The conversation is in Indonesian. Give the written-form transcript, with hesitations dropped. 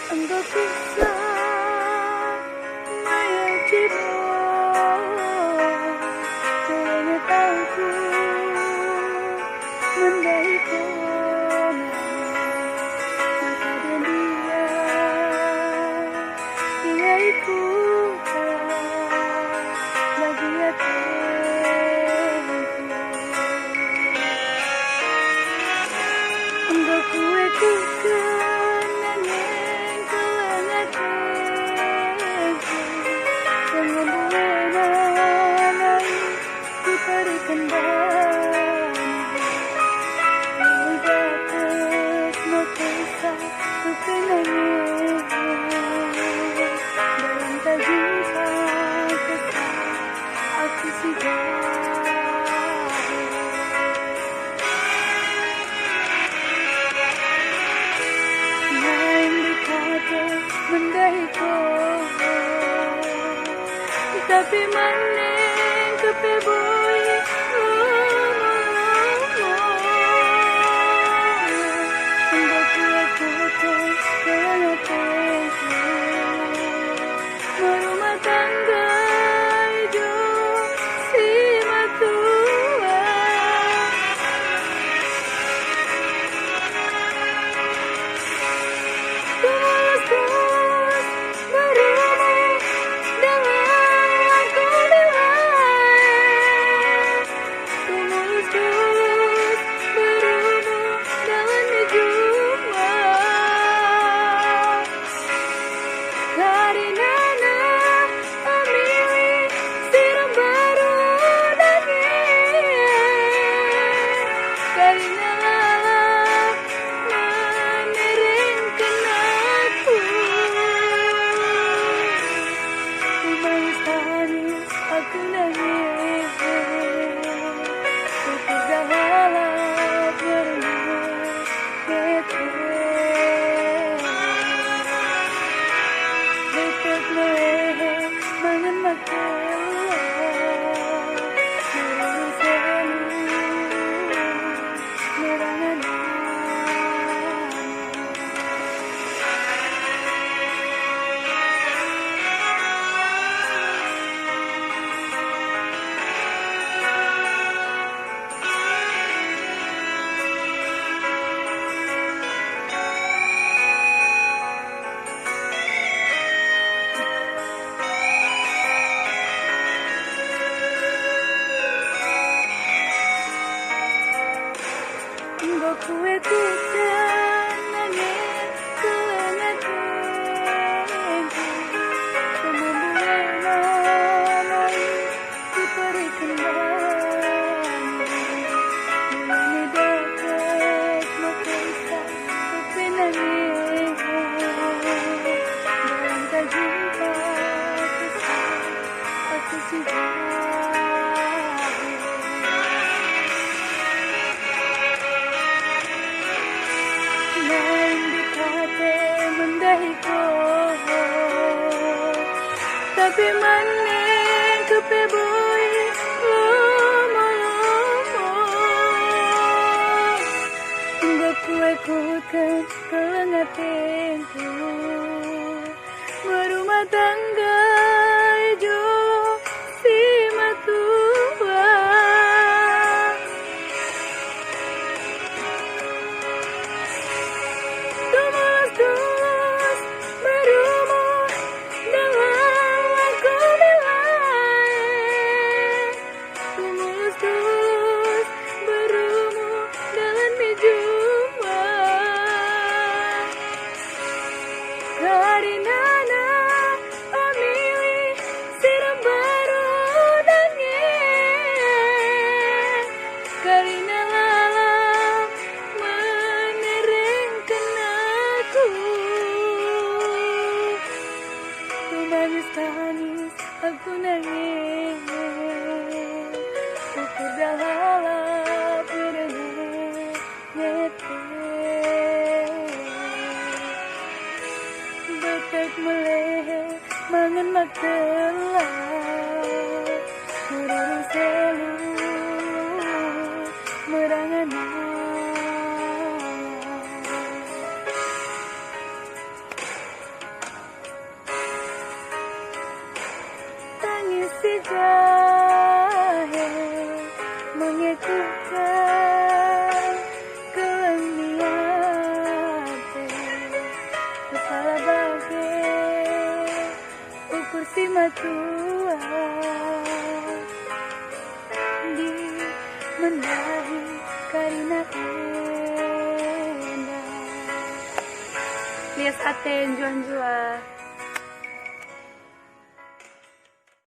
Engkau bisa menyajibu pengetahuku mendahiken maka dan dia ikut lagi engkau kueku kenangan kelengatenku dengan buena ku berikan bani dapat mekesa ku kenangan dalam tajumpa kesal aku sijahe main berkata mendahiken tapi maning kepeboy engkau kuat kelengatenku merumah tangga hidup si matua tulus berumur dengan aku lias tulus berumur dengan Njuah-njuah karena memilih siram baru karena mendahiken aku manis manis aku nangis aku berharap betet meleh mangan makan merangan engkau kueku kenangan kelengatenku kemampuan ku berikan bani mulai dapat mekesa ku kenangan dalam tajumpa kesal aku sijahe main berkata mendahiken tapi maning kepeboy lama-lama engkau kuat kelengatenku merumah tangga hidup si matua tulus berumur dengan aku lias tulus berumur dengan Njuah-njuah karena memilih siram baru karena lalang mendahiken aku manis aku nangis aku berharap betet meleh mangan makelah merarung selu merangan kursi matua di mendahi karina enak lias ate njuah-njuah.